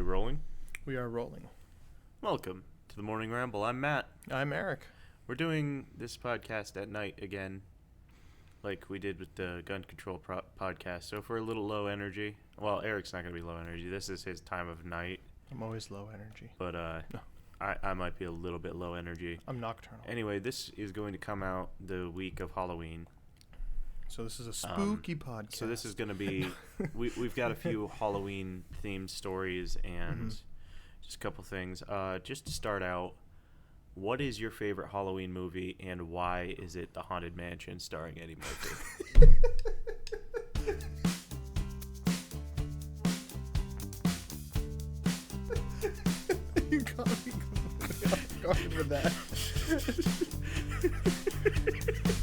rolling? We are rolling. Welcome to the Morning Ramble. I'm Matt. I'm Eric. We're doing this podcast at night again, like we did with the gun control podcast. So if we're a little low energy, well, Eric's not going to be low energy. This is his time of night. I'm always low energy. But No. I might be a little bit low energy. I'm nocturnal. Anyway, this is going to come out the week of Halloween. So this is a spooky podcast. So this is going to be, we've got a few Halloween-themed stories and just a couple things. Just to start out, what is your favorite Halloween movie, and why is it The Haunted Mansion starring Eddie Murphy? You got me off guard with that.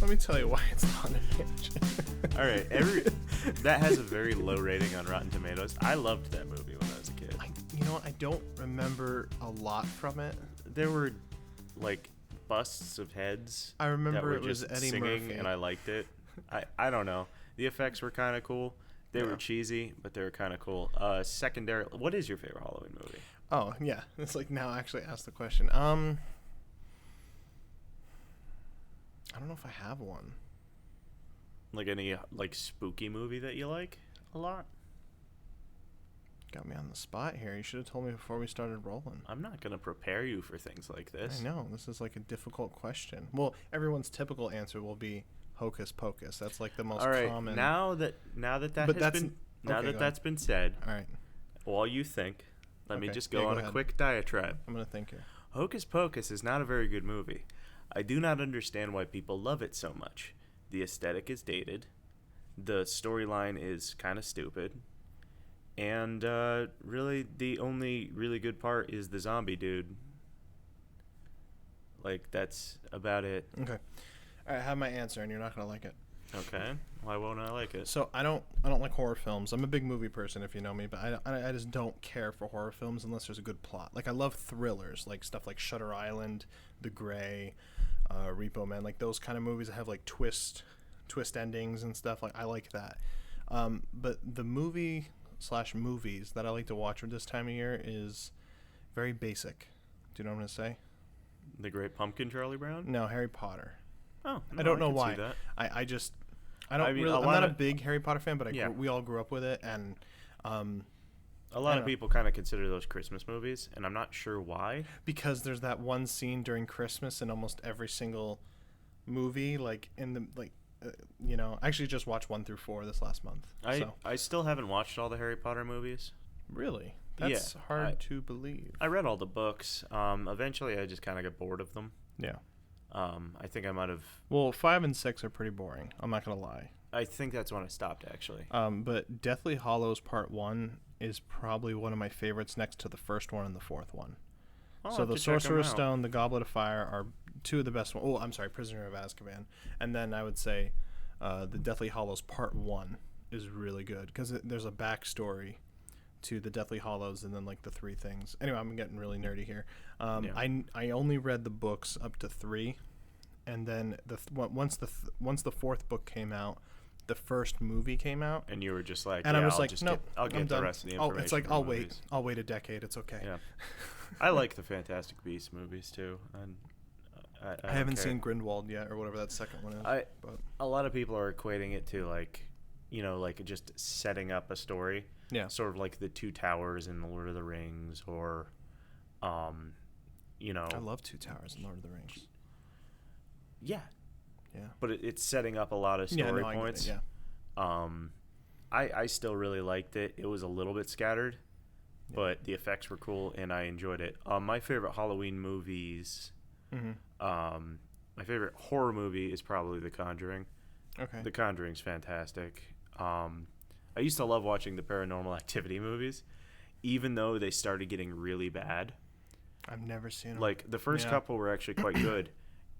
Let me tell you why it's not a mansion. All right, that has a very low rating on Rotten Tomatoes. I loved that movie when I was a kid. You know what? I don't remember a lot from it. There were like busts of heads. I remember that were it was just Eddie singing, Murphy. and I liked it. I don't know. The effects were kind of cool. They were cheesy, but they were kind of cool. Secondary. What is your favorite Halloween movie? Oh yeah, it's like now I actually asked the question. I don't know if I have one. Like any like spooky movie that you like a lot? Got me on the spot here. You should have told me before we started rolling. I'm not gonna prepare you for things like this. I know this is like a difficult question. Well, everyone's typical answer will be Hocus Pocus. That's like the most All right, common. now that that's been said, All right, while you think, let me Okay. just go Yeah, on go a ahead. quick diatribe. I'm gonna think here. Hocus Pocus is not a very good movie. I do not understand why people love it so much. The aesthetic is dated. The storyline is kind of stupid. And really, the only really good part is the zombie dude. Like, that's about it. Okay, all right. I have my answer, and you're not gonna like it. Okay. Why won't I like it? So I don't like horror films. I'm a big movie person, if you know me, but I just don't care for horror films unless there's a good plot. Like I love thrillers, like stuff like Shutter Island, The Grey, Repo Man, like those kind of movies that have like twist endings and stuff. Like I like that. But the movies that I like to watch at this time of year is very basic. Do you know what I'm gonna say? The Great Pumpkin, Charlie Brown? No, Harry Potter. Oh, I don't know can see why. that. I just I don't I mean, really. a I'm lot not a of- big Harry Potter fan, but Yeah. we all grew up with it, and A lot of know. people kind of consider those Christmas movies, and I'm not sure why. because there's that one scene during Christmas in almost every single movie, like in the I actually just watched 1 through 4 this last month. So I still haven't watched all the Harry Potter movies. really, that's Yeah, hard to believe. I read all the books. Eventually, I just kind of got bored of them. Yeah. I think I might have. Well, 5 and 6 are pretty boring. I'm not gonna lie. I think that's when I stopped, actually. But Deathly Hallows Part 1 is probably one of my favorites, next to the first one and the fourth one. I'll So have the to check 'em Sorcerer's out. Stone, the Goblet of Fire are two of the best ones. Oh, I'm sorry, Prisoner of Azkaban. And then I would say the Deathly Hallows Part 1 is really good because there's a backstory to the Deathly Hallows and then like the three things. Anyway, I'm getting really nerdy here. I only read the books up to 3, and then once the fourth book came out, the first movie came out. And you were just like, And I was I'll like, just no, I'll get I'm the done. rest of the information. It's like from I'll the wait. movies. I'll wait a decade. It's okay. Yeah. I like the Fantastic Beasts movies too, and I I haven't don't seen care. Grindelwald yet, or whatever that second one is. But A lot of people are equating it to like, like just setting up a story. yeah, Sort of like the Two Towers in the Lord of the Rings, or, I love Two Towers and Lord of the Rings. Yeah. Yeah. But it's setting up a lot of story I get it, points. yeah. I still really liked it. It was a little bit scattered, Yeah. but the effects were cool and I enjoyed it. My favorite Halloween movies, Mm-hmm. my favorite horror movie is probably The Conjuring. Okay. The Conjuring's fantastic. I used to love watching the Paranormal Activity movies, even though they started getting really bad. I've never seen them. Like, the first Yeah. couple were actually quite good,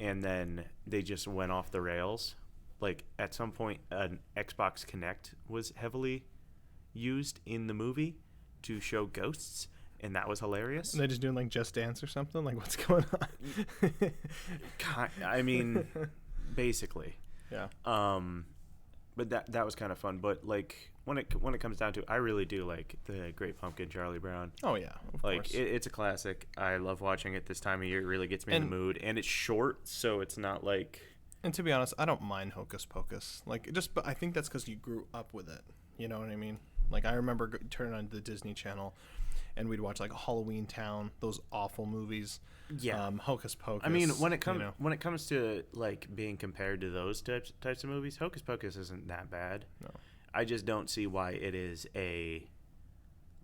and then they just went off the rails. Like, at some point, an Xbox Kinect was heavily used in the movie to show ghosts, and that was hilarious. Are they just doing like Just Dance or something? Like what's going on? I mean, basically. Yeah. but that was kind of fun. But like when it comes down to it, I really do like the Great Pumpkin, Charlie Brown. Oh yeah, of Like course. it's a classic. I love watching it this time of year. It really gets me in And the mood, and it's short, so it's not like and to be honest, I don't mind Hocus Pocus. Like just, but I think that's because you grew up with it. You know what I mean? Like I remember turning on the Disney Channel, and we'd watch like Halloween Town, those awful movies. yeah. Hocus Pocus. I mean, when you it comes to like being compared to those types of movies, Hocus Pocus isn't that bad. No. I just don't see why it is a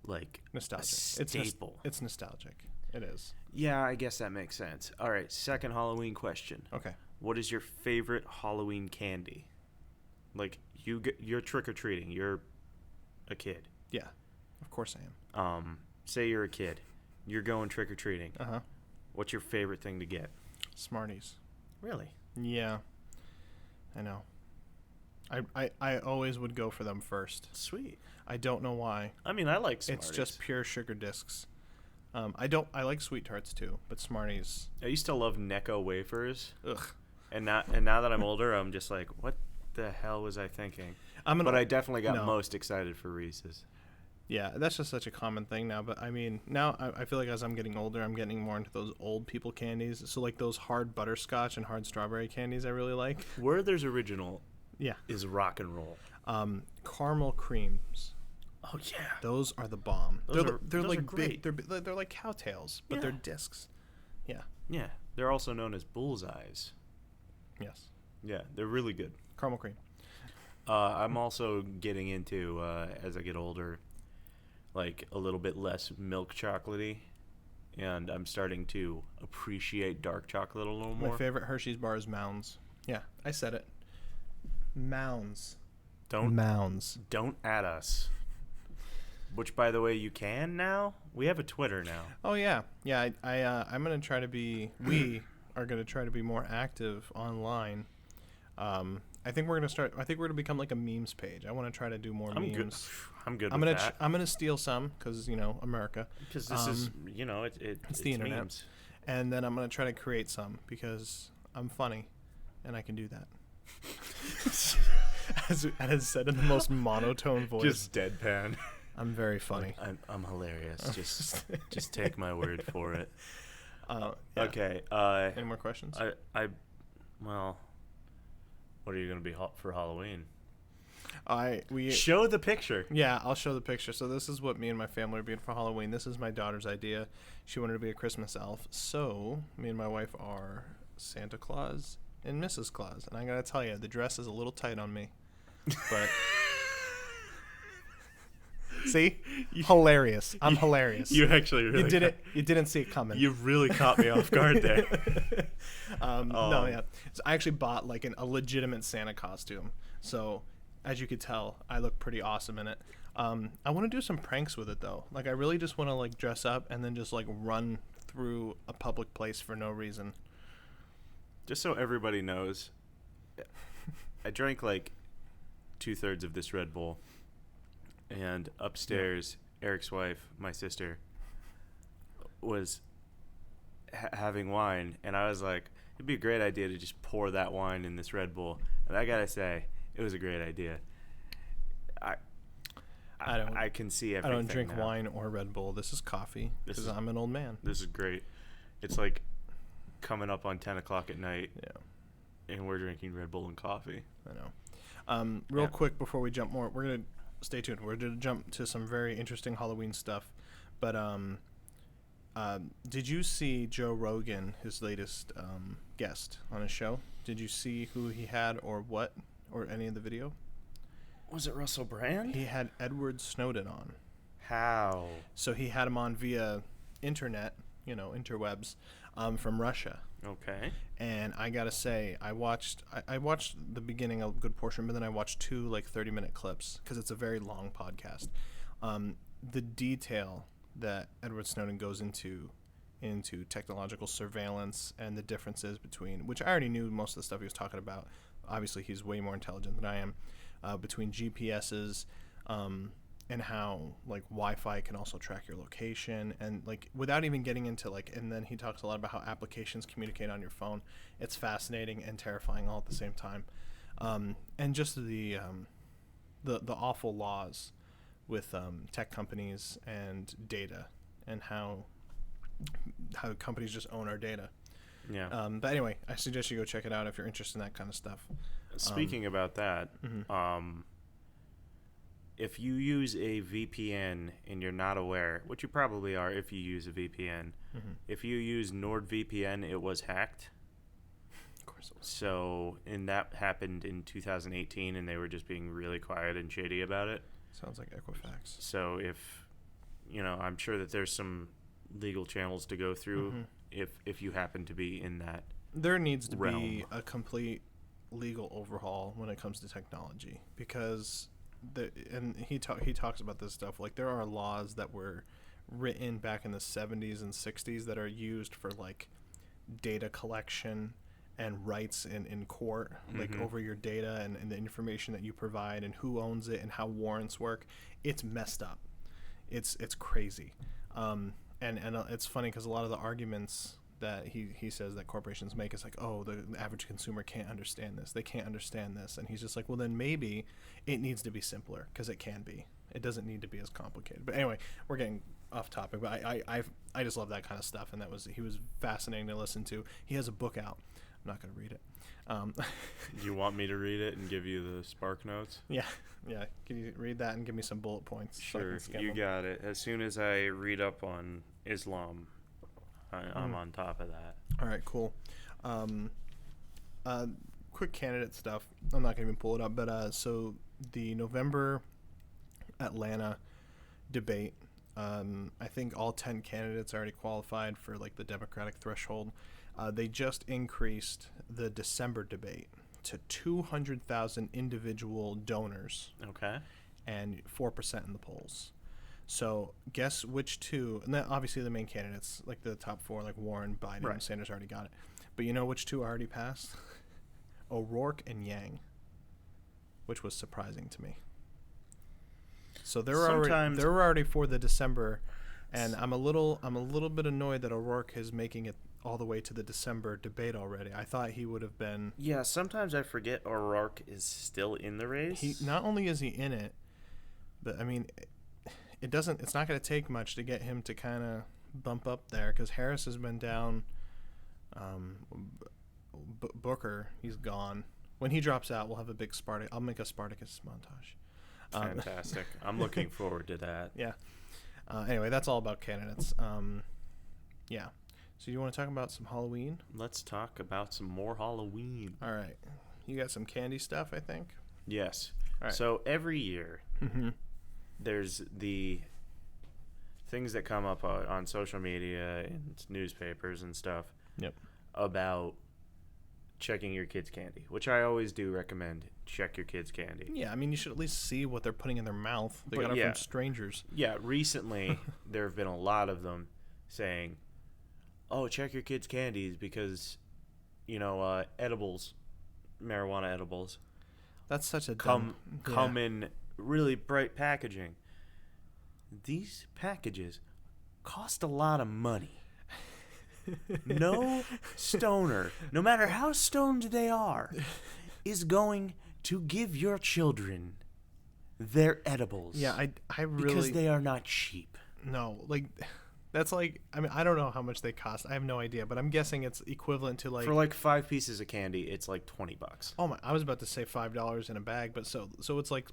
like Nostalgic. a staple. It's nostalgic. It is. Yeah, I guess that makes sense. All right, second Halloween question. Okay. What is your favorite Halloween candy? Like you're trick or treating. You're a kid. Yeah. Of course I am. Say you're a kid. You're going trick or treating. Uh-huh. What's your favorite thing to get? Smarties. Really? Yeah. I know. I always would go for them first. Sweet. I don't know why. I mean, I like Smarties. It's just pure sugar discs. I like sweet tarts too, but Smarties. I used to love Necco wafers, Ugh. and now that I'm older, I'm just like, what the hell was I thinking? But I definitely got no. most excited for Reese's. Yeah, that's just such a common thing now. But I mean, now I feel like as I'm getting older, I'm getting more into those old people candies. So like those hard butterscotch and hard strawberry candies, I really like. Werther's Original Yeah. is rock and roll. Caramel creams. Oh yeah. Those are the bomb. Those They're are like great. big. They're like cowtails, but Yeah. they're discs. Yeah. Yeah, they're also known as bullseyes. Yes. Yeah, they're really good. Caramel cream. I'm also getting into as I get older, like a little bit less milk chocolatey, and I'm starting to appreciate dark chocolate a little more. My favorite Hershey's bar is Mounds. Yeah, I said it. Mounds. Mounds. Don't add us. Which, by the way, you can now. We have a Twitter now. Oh yeah, yeah. I'm gonna try to be. We are gonna try to be more active online. I think we're gonna start. I think we're gonna become like a memes page. I want to try to do more I'm good. memes. I'm good I'm with gonna. that. I'm gonna steal some because America, Because this is, it's the internet. memes. and then I'm gonna try to create some because I'm funny, and I can do that. as said in the most monotone voice. Just deadpan. I'm very funny. I'm hilarious. Just take my word for it. Yeah. Okay. Any more questions? Well, what are you gonna be for Halloween? We Show the picture. Yeah, I'll show the picture. So this is what me and my family are being for Halloween. This is my daughter's idea. She wanted to be a Christmas elf. So me and my wife are Santa Claus and Mrs. Claus. And I gotta tell you, the dress is a little tight on me. But see, hilarious. I'm hilarious. You actually really. You did it. You didn't see it coming. You really caught me off guard there. No, yeah. So I actually bought like a legitimate Santa costume. So as you could tell, I look pretty awesome in it. I want to do some pranks with it though. Like I really just want to like dress up and then just like run through a public place for no reason. Just so everybody knows, I drank like 2/3 of this Red Bull, and upstairs, Eric's wife, my sister, was having wine, and I was like, it'd be a great idea to just pour that wine in this Red Bull, and I gotta say, it was a great idea. I can see everything. I don't drink now. wine or Red Bull. This is coffee because I'm an old man. This is great. It's like coming up on 10 o'clock at night, Yeah, and we're drinking Red Bull and coffee. I know. Real quick before we jump more, we're gonna stay tuned. We're gonna jump to some very interesting Halloween stuff. But did you see Joe Rogan, his latest guest on his show? Did you see who he had or what or any of the video? Was it Russell Brand? He had Edward Snowden on. How? So he had him on via internet, interwebs, from Russia. Okay. And I gotta say, I watched the beginning, a good portion, but then I watched 2 like 30-minute clips because it's a very long podcast. The detail that Edward Snowden goes into technological surveillance and the differences between, which I already knew most of the stuff he was talking about. Obviously, he's way more intelligent than I am. Between GPSs and how like Wi-Fi can also track your location, and like without even getting into like, and then he talks a lot about how applications communicate on your phone. It's fascinating and terrifying all at the same time. And just the awful laws with tech companies and data, and how companies just own our data. Yeah. But anyway, I suggest you go check it out if you're interested in that kind of stuff. Speaking about that, if you use a VPN and you're not aware, which you probably are if you use a VPN, if you use NordVPN, it was hacked. Of course it was. So, and that happened in 2018, and they were just being really quiet and shady about it. Sounds like Equifax. So if, I'm sure that there's some legal channels to go through if you happen to be in that There needs to realm. be a complete legal overhaul when it comes to technology, because he talks about this stuff, like there are laws that were written back in the 70s and 60s that are used for like data collection and rights in court, like over your data and the information that you provide and who owns it and how warrants work. It's messed up. It's crazy. And it's funny because a lot of the arguments that he says that corporations make is like, oh, the average consumer can't understand this. They can't understand this. And he's just like, well, then maybe it needs to be simpler, because it can be. It doesn't need to be as complicated. But anyway, we're getting off topic. But I just love that kind of stuff, and he was fascinating to listen to. He has a book out. I'm not going to read it. Do you want me to read it and give you the Spark Notes? Yeah. Can you read that and give me some bullet points? Sure, you got it. As soon as I read up on Islam, I'm on top of that. All right, cool. Quick candidate stuff. I'm not going to even pull it up, but so the November Atlanta debate, I think all 10 candidates already qualified for like the Democratic threshold. They just increased the December debate to 200,000 individual donors. Okay. And 4% in the polls. So guess which two, and then obviously the main candidates, like the top four, like Warren, Biden, Right. Sanders already got it. But you know which two already passed? O'Rourke and Yang, which was surprising to me. So they're already for the December, and I'm a little bit annoyed that O'Rourke is making it all the way to the December debate already. I thought he would have been. Yeah, sometimes I forget O'Rourke is still in the race. He not only is he in it, but I mean, it's not going to take much to get him to kind of bump up there, because Harris has been down. Booker, he's gone. When he drops out, we'll have a big Spartacus. I'll make a Spartacus montage. Fantastic. I'm looking forward to that. Yeah. Anyway, that's all about candidates. Yeah. So you want to talk about some Halloween? Let's talk about some more Halloween. All right. You got some candy stuff, I think? Yes. All right. So every year, there's the things that come up on social media and newspapers and stuff about checking your kids' candy, which I always do recommend. Check your kids' candy. Yeah, I mean, you should at least see what they're putting in their mouth. They got it from strangers. Yeah, recently there have been a lot of them saying, oh, check your kids' candies because, edibles, marijuana edibles. That's such a come in really bright packaging. These packages cost a lot of money. No stoner, no matter how stoned they are, is going to give your children their edibles. Yeah, I really, because they are not cheap. No, like that's like, I mean, I don't know how much they cost. I have no idea, but I'm guessing it's equivalent to like, for like 5 pieces of candy, it's like $20. Oh my! I was about to say $5 in a bag, but so it's like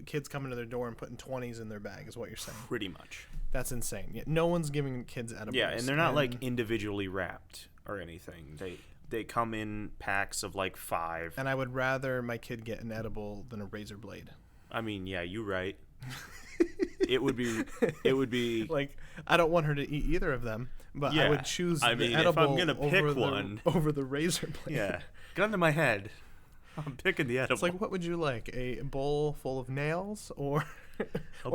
kids coming to their door and putting 20s in their bag is what you're saying. Pretty much. That's insane. Yeah, no one's giving kids edibles. Yeah, and they're not like individually wrapped or anything. They come in packs of like 5. And I would rather my kid get an edible than a razor blade. I mean, yeah, you're right. It would be like, I don't want her to eat either of them, but yeah, I would choose the edible if I'm gonna pick over the razor blade. Yeah, gun to my head, I'm picking the edible. It's like, what would you like? A bowl full of nails or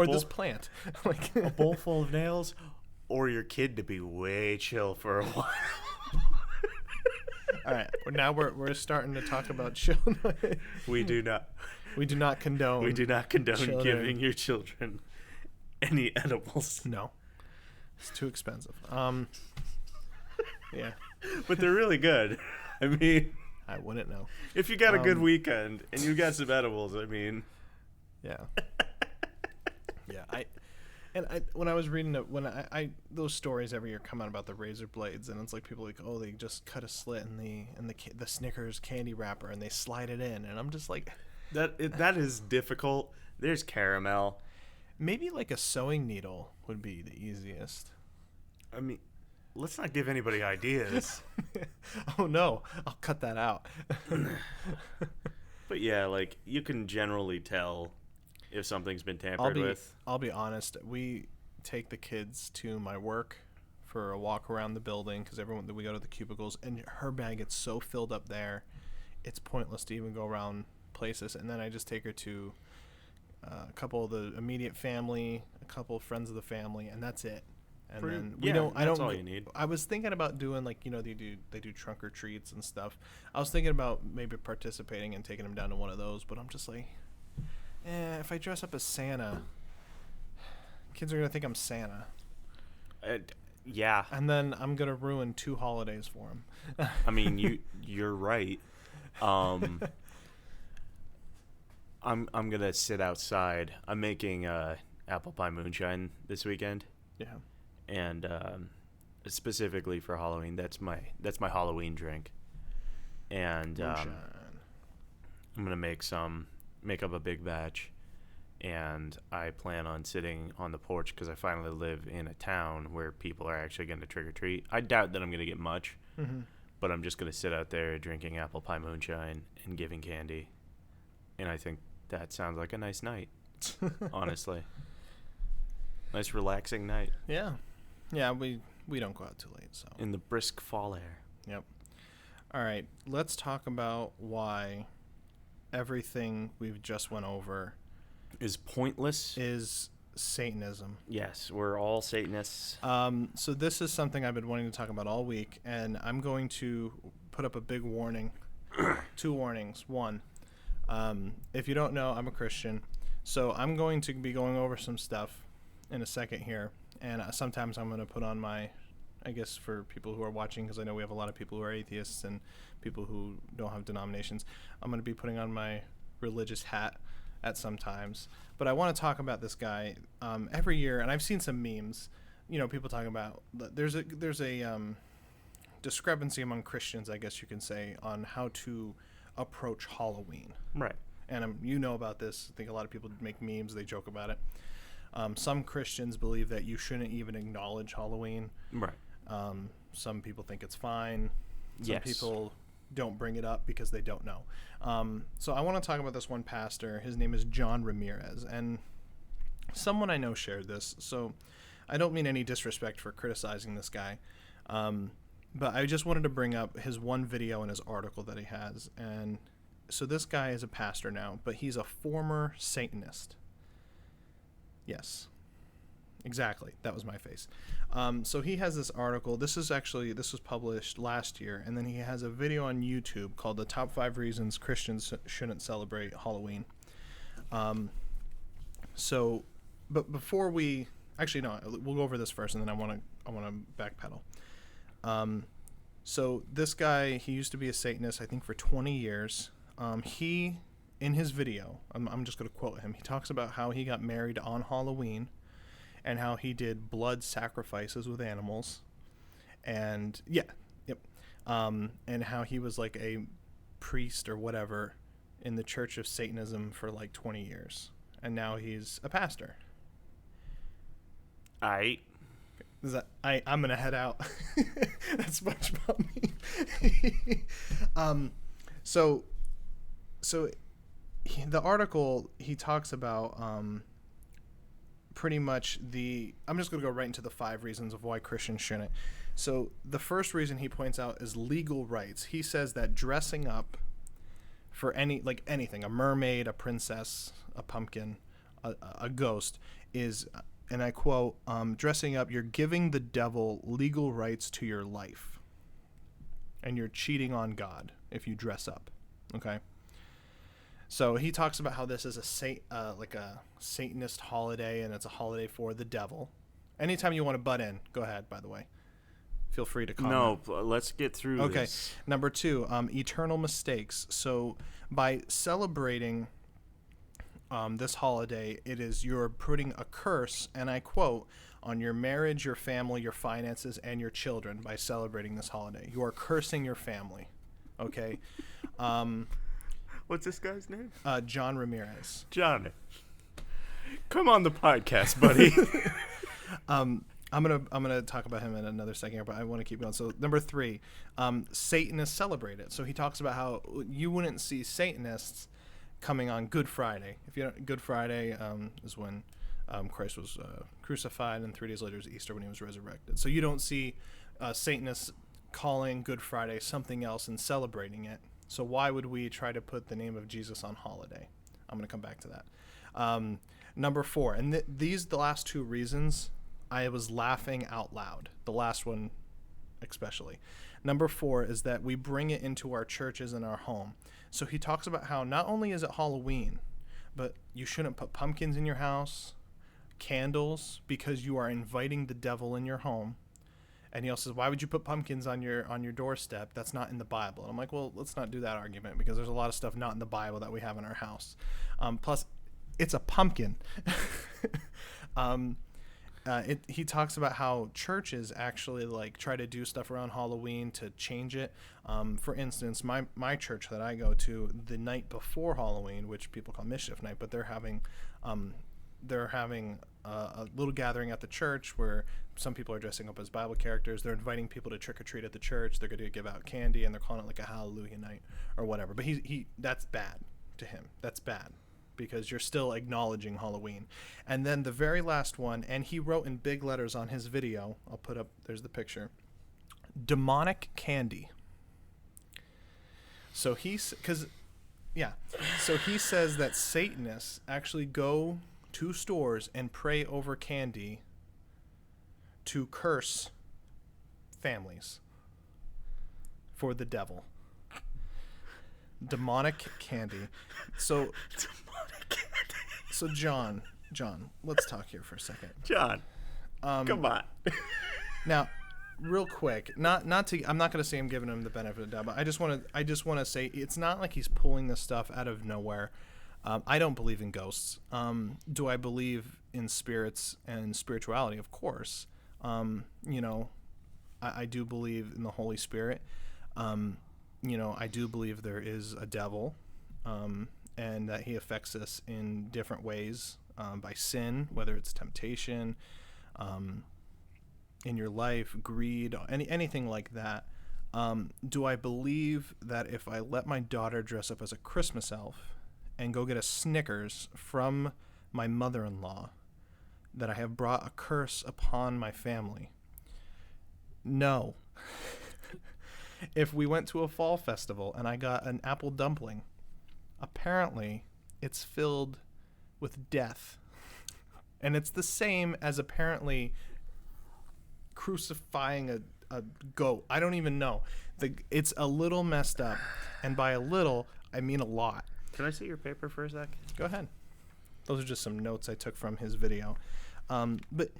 this plant? Like a bowl full of nails, or your kid to be way chill for a while. All right, now we're starting to talk about children. We do not condone. We do not condone children giving your children any edibles. No, it's too expensive. Yeah, but they're really good. I mean, I wouldn't know. If you got a good weekend and you got some edibles, I mean, yeah, yeah. When I was reading it, when I those stories every year come out about the razor blades, and it's like people like, oh, they just cut a slit in the Snickers candy wrapper and they slide it in, and I'm just like, that is difficult. There's caramel. Maybe like a sewing needle would be the easiest. I mean, let's not give anybody ideas. Oh no, I'll cut that out. But yeah, like you can generally tell if something's been tampered with. I'll be honest. We take the kids to my work for a walk around the building because we go to the cubicles, and her bag gets so filled up there, it's pointless to even go around places. And then I just take her to a couple of the immediate family, a couple of friends of the family, and that's it. And then we don't. That's all you need. I was thinking about doing like they do trunk or treats and stuff. I was thinking about maybe participating and taking them down to one of those, but I'm just like, if I dress up as Santa, kids are gonna think I'm Santa. Yeah. And then I'm gonna ruin 2 holidays for them. I mean, you're right. I'm gonna sit outside. I'm making apple pie moonshine this weekend. Yeah. And specifically for Halloween, that's my Halloween drink. And I'm gonna make up a big batch, and I plan on sitting on the porch because I finally live in a town where people are actually going to trick or treat. I doubt that I'm going to get much, but I'm just going to sit out there drinking apple pie moonshine and giving candy, and I think that sounds like a nice night. Honestly, nice relaxing night. Yeah, we don't go out too late, so in the brisk fall air. Yep. All right, let's talk about why everything we've just went over is pointless. Is Satanism. Yes, we're all Satanists. So this is something I've been wanting to talk about all week, and I'm going to put up a big warning. 2 warnings. 1, if you don't know, I'm a Christian, so I'm going to be going over some stuff in a second here, and sometimes I'm going to put on my, I guess for people who are watching, because I know we have a lot of people who are atheists and people who don't have denominations, I'm going to be putting on my religious hat at some times. But I want to talk about this guy every year, and I've seen some memes, people talking about, there's a discrepancy among Christians, I guess you can say, on how to approach Halloween. Right. And about this. I think a lot of people make memes, they joke about it. Some Christians believe that you shouldn't even acknowledge Halloween. Right. Some people think it's fine. Some Yes. people don't bring it up because they don't know. So I want to talk about this one pastor. His name is John Ramirez, and someone I know shared this. So I don't mean any disrespect for criticizing this guy, but I just wanted to bring up his one video and his article that he has. And so this guy is a pastor now, but he's a former Satanist. Yes. Exactly. That was my face. So he has this article. This was published last year, and then he has a video on YouTube called "The Top 5 Reasons Christians Shouldn't Celebrate Halloween." But before we'll go over this first, and then I want to backpedal. So this guy, he used to be a Satanist, I think, for 20 years. In his video, I'm just going to quote him. He talks about how he got married on Halloween, and how he did blood sacrifices with animals, and and how he was like a priest or whatever in the Church of Satanism for like 20 years, and now he's a pastor. I'm gonna head out. That's SpongeBob me. The article, he talks about pretty much I'm just going to go right into the 5 reasons of why Christians shouldn't. So the first reason he points out is legal rights. He says that dressing up for anything, a mermaid, a princess, a pumpkin, a ghost, is, and I quote, dressing up, you're giving the devil legal rights to your life, and you're cheating on God if you dress up. Okay. So he talks about how this is a Satanist holiday, and it's a holiday for the devil. Anytime you want to butt in, go ahead, by the way. Feel free to comment. No, let's get through Okay. this. Number 2, eternal mistakes. So by celebrating this holiday, you're putting a curse, and I quote, on your marriage, your family, your finances, and your children by celebrating this holiday. You are cursing your family. Okay. What's this guy's name? John Ramirez. John. Come on the podcast, buddy. I'm gonna talk about him in another second, but I want to keep going. So number 3, Satanists celebrate it. So he talks about how you wouldn't see Satanists coming on Good Friday. If you don't, Good Friday is when Christ was crucified, and 3 days later is Easter when he was resurrected. So you don't see Satanists calling Good Friday something else and celebrating it. So why would we try to put the name of Jesus on holiday? I'm going to come back to that. Number 4, and the last 2 reasons, I was laughing out loud. The last one especially. Number 4 is that we bring it into our churches and our home. So he talks about how not only is it Halloween, but you shouldn't put pumpkins in your house, candles, because you are inviting the devil in your home. And he also says, why would you put pumpkins on your doorstep? That's not in the Bible. And I'm like, well, let's not do that argument, because there's a lot of stuff not in the Bible that we have in our house. Plus, it's a pumpkin. He talks about how churches actually like try to do stuff around Halloween to change it. For instance, my church that I go to, the night before Halloween, which people call Mischief Night, but they're having a little gathering at the church where some people are dressing up as Bible characters. They're inviting people to trick or treat at the church. They're going to give out candy, and they're calling it like a Hallelujah night or whatever. But he that's bad to him. That's bad, because you're still acknowledging Halloween. And then the very last one, and he wrote in big letters on his video, I'll put up, there's the picture, demonic candy. So he says that Satanists actually go to stores and pray over candy to curse families for the devil. Demonic candy. So John, let's talk here for a second. John, come on. Now, real quick, I'm not going to say I'm giving him the benefit of the doubt, but I just want to say it's not like he's pulling this stuff out of nowhere. I don't believe in ghosts. Do I believe in spirits and spirituality? Of course. I do believe in the Holy Spirit. I do believe there is a devil, and that he affects us in different ways, by sin, whether it's temptation, in your life, greed, anything like that. Do I believe that if I let my daughter dress up as a Christmas elf and go get a Snickers from my mother-in-law, that I have brought a curse upon my family? No. If we went to a fall festival and I got an apple dumpling, apparently it's filled with death. And it's the same as apparently crucifying a goat. I don't even know. It's a little messed up. And by a little, I mean a lot. Can I see your paper for a sec? Go ahead. Those are just some notes I took from his video. But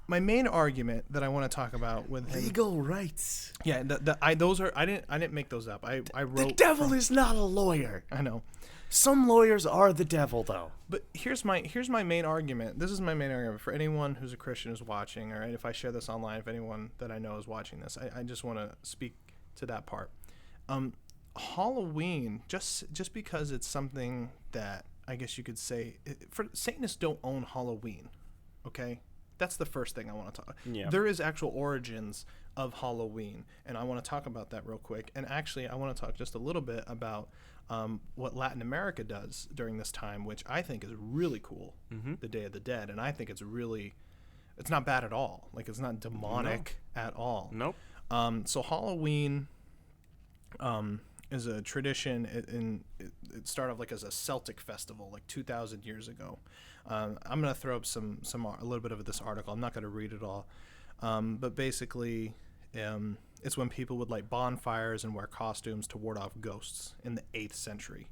my main argument that I want to talk about with him, Legal rights. yeah, I didn't make those up. I wrote. The devil is not a lawyer. I know. Some lawyers are the devil, though. But here's my main argument. This is my main argument for anyone who's a Christian who's watching. All right, if I share this online, if anyone that I know is watching this, I just want to speak to that part. Halloween, just because it's something that I guess you could say, Satanists don't own Halloween. Okay, that's the first thing I want to talk. Yeah. There is actual origins of Halloween, and I want to talk about that real quick. And actually, I want to talk just a little bit about what Latin America does during this time, which I think is really cool, the Day of the Dead. And I think it's not bad at all. Like, it's not demonic at all. Nope. So Halloween is a tradition. It started off like as a Celtic festival, like 2,000 years ago. I'm going to throw up a little bit of this article. I'm not going to read it all. But basically, it's when people would light bonfires and wear costumes to ward off ghosts in the 8th century.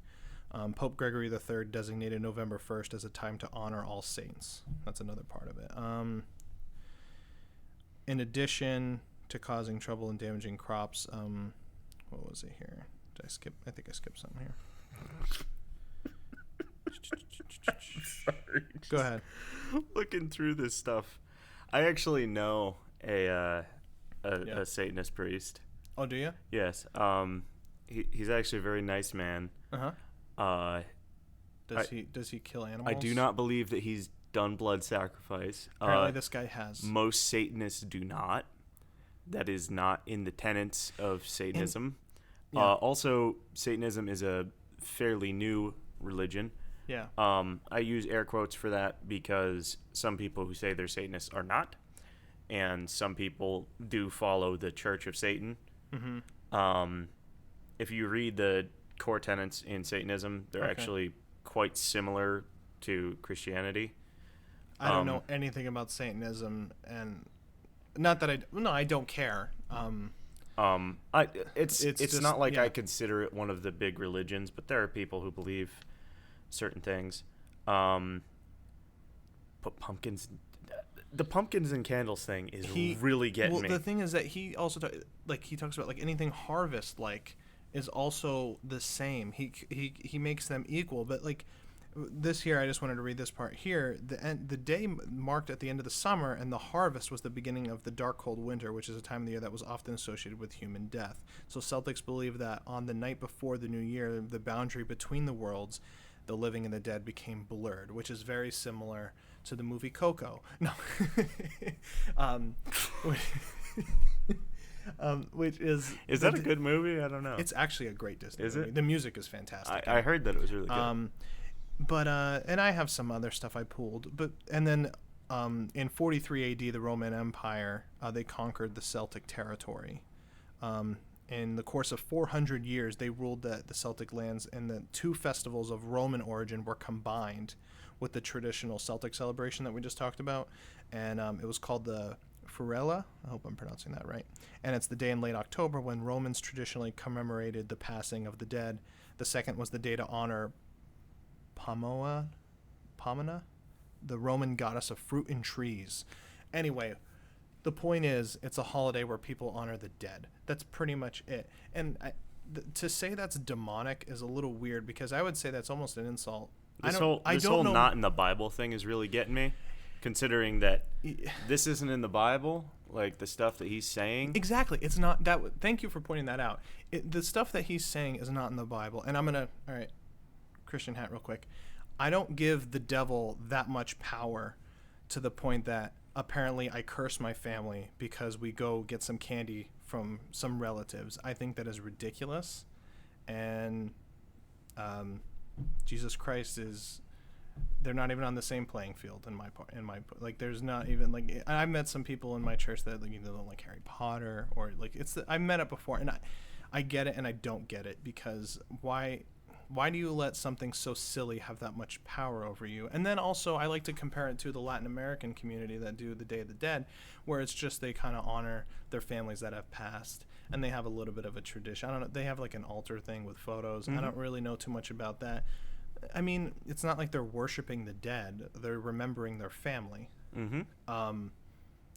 Pope Gregory III designated November 1st as a time to honor all saints. That's another part of it. In addition to causing trouble and damaging crops. What was it here? Did I skip? I think I skipped something here. Sorry, Go ahead. Looking through this stuff, I actually know a Satanist priest. Oh, do you? Yes. He's actually a very nice man. Uh-huh. Does he kill animals? I do not believe that he's done blood sacrifice. Apparently this guy has. Most Satanists do not. That is not in the tenets of Satanism. Also, Satanism is a fairly new religion. Yeah. I use air quotes for that because some people who say they're Satanists are not, and some people do follow the Church of Satan. Mm-hmm. If you read the core tenets in Satanism, they're actually quite similar to Christianity. I don't know anything about Satanism, and not that I don't care. It's just, not like I consider it one of the big religions, but there are people who believe certain things. But the pumpkins and candles thing is really getting me. The thing is that he also he talks about like anything harvest is also the same. He makes them equal, but like this here, I just wanted to read this part here. The day marked at the end of the summer, and the harvest was the beginning of the dark, cold winter, which is a time of the year that was often associated with human death. So Celtics believe that on the night before the new year, the boundary between the worlds, the living and the dead, became blurred, which is very similar to the movie Coco. No. Which is that a good movie? I don't know. It's actually a great Disney movie. It? The music is fantastic. I heard that it was really good. But and I have some other stuff I pulled. And then in 43 AD, the Roman Empire, they conquered the Celtic territory. In the course of 400 years, they ruled the Celtic lands, and the two festivals of Roman origin were combined with the traditional Celtic celebration that we just talked about. And it was called the Furella. I hope I'm pronouncing that right. And it's the day in late October when Romans traditionally commemorated the passing of the dead. The second was the day to honor Pomona, the Roman goddess of fruit and trees. Anyway, the point is, it's a holiday where people honor the dead. That's pretty much it. And to say that's demonic is a little weird, because I would say that's almost an insult. This whole not in the Bible thing is really getting me, considering that this isn't in the Bible, like the stuff that he's saying. Exactly. It's not that. Thank you for pointing that out. The stuff that he's saying is not in the Bible. And all right, Christian hat real quick. I don't give the devil that much power to the point that apparently I curse my family because we go get some candy from some relatives. I think that is ridiculous. And Jesus Christ they're not even on the same playing field in my part. Like, there's not even like, I've met some people in my church that like either don't like Harry Potter or like I've met it before, and I get it and I don't get it, because why do you let something so silly have that much power over you? And then also, I like to compare it to the Latin American community that do the Day of the Dead, where it's just they kind of honor their families that have passed, and they have a little bit of a tradition. I don't know. They have like an altar thing with photos. Mm-hmm. I don't really know too much about that. I mean, it's not like they're worshiping the dead. They're remembering their family. Mm-hmm.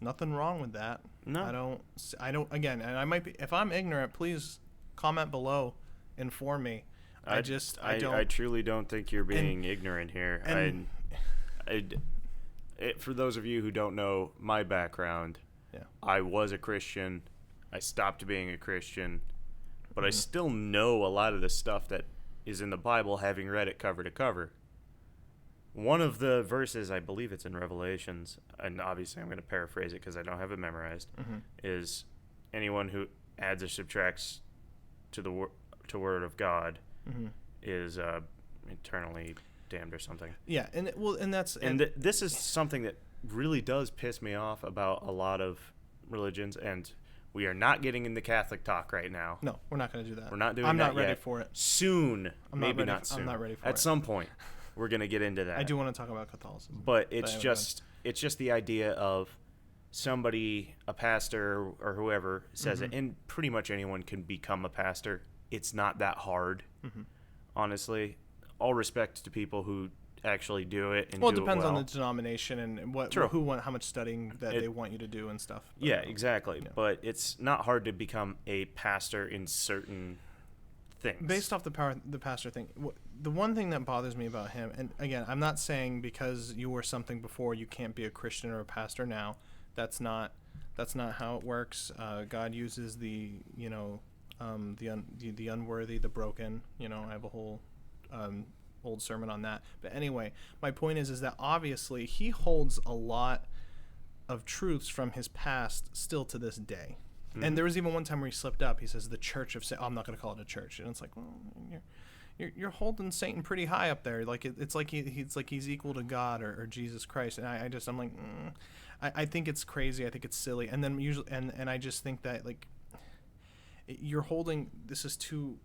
Nothing wrong with that. No. I don't, again, and I might be, if I'm ignorant, please comment below, inform me. I truly don't think you're being ignorant here. For those of you who don't know my background, I was a Christian. I stopped being a Christian, but I still know a lot of the stuff that is in the Bible, having read it cover to cover. One of the verses, I believe it's in Revelations, and obviously I'm going to paraphrase it because I don't have it memorized, is anyone who adds or subtracts to the word of God is eternally damned or something. Yeah, this is something that really does piss me off about a lot of religions, and we are not getting into Catholic talk right now. No, we're not going to do that. We're not doing that yet. I'm not ready for it. Soon. Maybe not soon. I'm not ready for it. At some point, we're going to get into that. I do want to talk about Catholicism. But it's just the idea of somebody, a pastor or whoever, says it, and pretty much anyone can become a pastor. It's not that hard, honestly. All respect to people who actually do it and Well, it do depends it on well. the denomination and True. how much studying that they want you to do and stuff. But, Yeah, exactly. yeah. But it's not hard to become a pastor in certain things. Based off the pastor thing, the one thing that bothers me about him, and again, I'm not saying because you were something before you can't be a Christian or a pastor now. That's not how it works. God uses the unworthy, the broken. I have a whole old sermon on that. But anyway, my point is that obviously he holds a lot of truths from his past still to this day. Mm-hmm. And there was even one time where he slipped up. He says the Church of Satan. I'm not going to call it a church. And it's like, well, you're holding Satan pretty high up there. Like it's like he's equal to God or Jesus Christ. And I'm like, I think it's crazy. I think it's silly. And then usually, and I just think that like you're holding this is too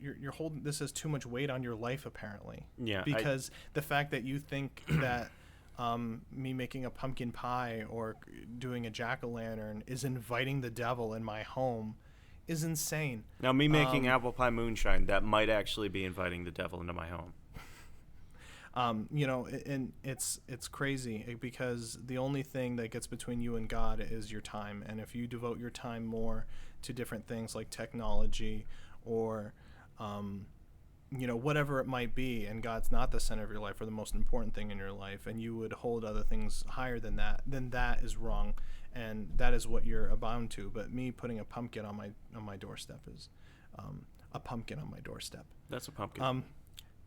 much weight on your life apparently. Yeah. Because the fact that you think that me making a pumpkin pie or doing a jack-o'-lantern is inviting the devil in my home is insane. Now, me making apple pie moonshine, that might actually be inviting the devil into my home. And it's crazy because the only thing that gets between you and God is your time. And if you devote your time more to different things like technology or whatever it might be, and God's not the center of your life or the most important thing in your life, and you would hold other things higher than that, then that is wrong, and that is what you're bound to. But me putting a pumpkin on my doorstep is a pumpkin on my doorstep. That's a pumpkin.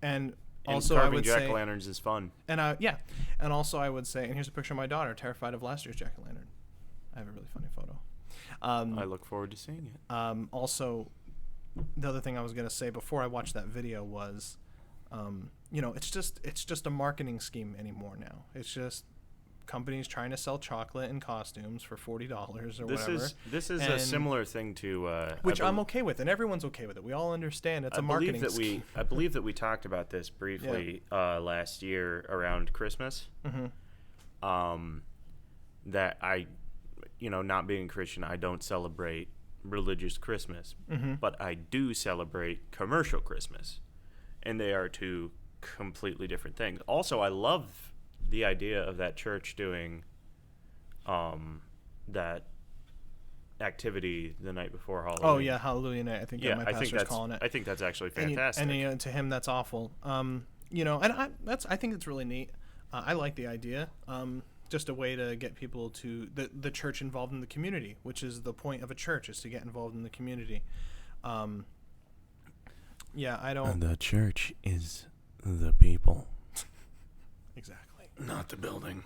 And also carving I would jack-o'-lanterns is fun. And and also I would say, and here's a picture of my daughter terrified of last year's jack-o'-lantern. I have a really funny photo. I look forward to seeing it. Also, the other thing I was going to say before I watched that video was, it's just a marketing scheme anymore now. It's just companies trying to sell chocolate and costumes for $40 or whatever. This is a similar thing to which I'm okay with, and everyone's okay with it. We all understand it's a marketing scheme. I believe that we talked about this briefly last year around Christmas. Mm-hmm. That I, not being Christian, I don't celebrate religious Christmas, mm-hmm. but I do celebrate commercial Christmas, and they are two completely different things. Also, I love the idea of that church doing that activity the night before Halloween. Oh yeah, Hallelujah Night. I think my pastor's calling it. I think that's actually fantastic. And to him that's awful. And I think it's really neat. I like the idea. Just a way to get people to the church involved in the community, which is the point of a church, is to get involved in the community. I don't. The church is the people. Exactly. Not the building.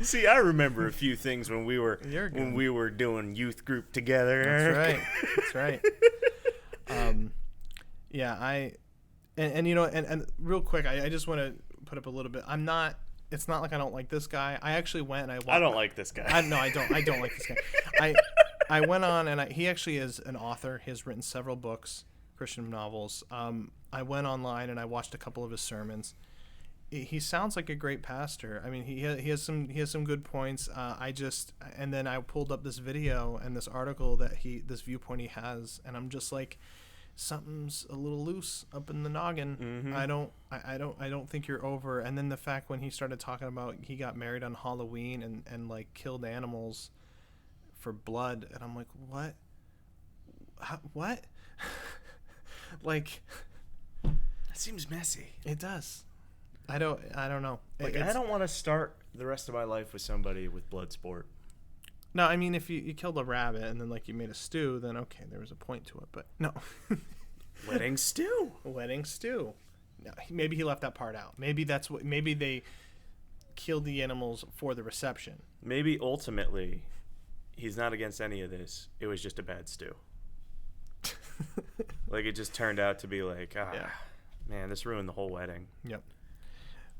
See, I remember a few things when we were doing youth group together. That's right. And real quick, I just want to put up a little bit. It's not like I don't like this guy. I actually went and I watched. I don't like this guy. I don't like this guy. I went on and he actually is an author. He has written several books, Christian novels. I went online and I watched a couple of his sermons. He sounds like a great pastor. I mean, he has some good points. And then I pulled up this video and this article this viewpoint he has, and I'm just like, something's a little loose up in the noggin. Mm-hmm. I don't think you're over. And then the fact when he started talking about he got married on Halloween and like killed animals for blood, and I'm like, what? What? Like, that seems messy. It does. I don't know. Like, I don't want to start the rest of my life with somebody with blood sport. No, I mean, if you killed a rabbit and then like you made a stew, then okay, there was a point to it. But no. Wedding stew. No, maybe he left that part out. Maybe they killed the animals for the reception. Maybe ultimately he's not against any of this. It was just a bad stew. Like, it just turned out to be like, man, this ruined the whole wedding. Yep.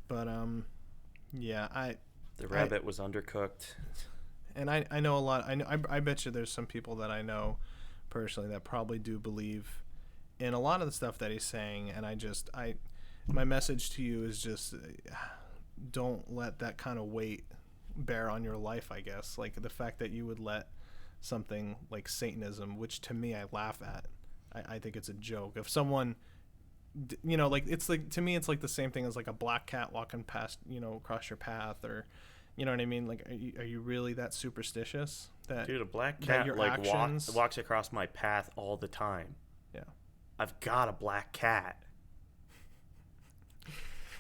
But the rabbit was undercooked. And I know a lot. I bet you there's some people that I know personally that probably do believe in a lot of the stuff that he's saying. And my message to you is just don't let that kind of weight bear on your life, I guess. Like the fact that you would let something like Satanism, which to me I laugh at. I think it's a joke. If someone like it's like, to me it's like the same thing as like a black cat walking past, across your path, or you know what I mean? Like, are you really that superstitious that Dude, a black that cat your like actions- walks across my path all the time. Yeah. I've got a black cat.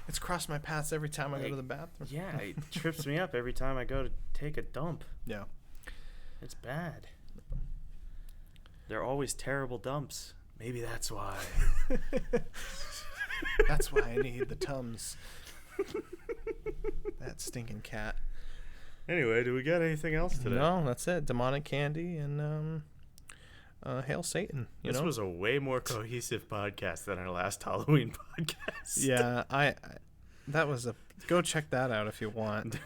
It's crossed my paths every time I go to the bathroom. Yeah, it trips me up every time I go to take a dump. Yeah. It's bad. They're always terrible dumps. Maybe that's why. That's why I need the Tums. That stinking cat. Anyway, do we got anything else today? No, that's it. Demonic Candy and Hail Satan. This was a way more cohesive podcast than our last Halloween podcast. Yeah, that was go check that out if you want.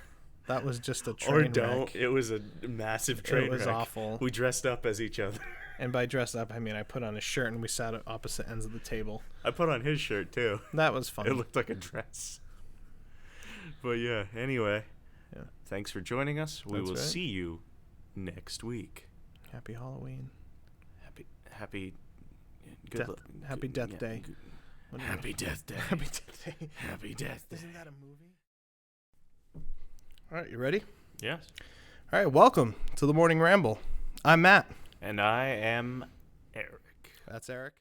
That was just a train Or wreck. don't. It was a massive train wreck. It was awful. We dressed up as each other. And by dressed up, I mean I put on a shirt and we sat at opposite ends of the table. I put on his shirt too. That was fun. It looked like a dress. But yeah, anyway. Yeah. Thanks for joining us. We That's will right. see you next week. Happy Halloween. Happy Death- Happy Death Day. Happy Death Day. Happy Death Day. Happy Death Day. Isn't that a movie? All right, you ready? Yes. All right, welcome to the Morning Ramble. I'm Matt. And I am Eric. That's Eric.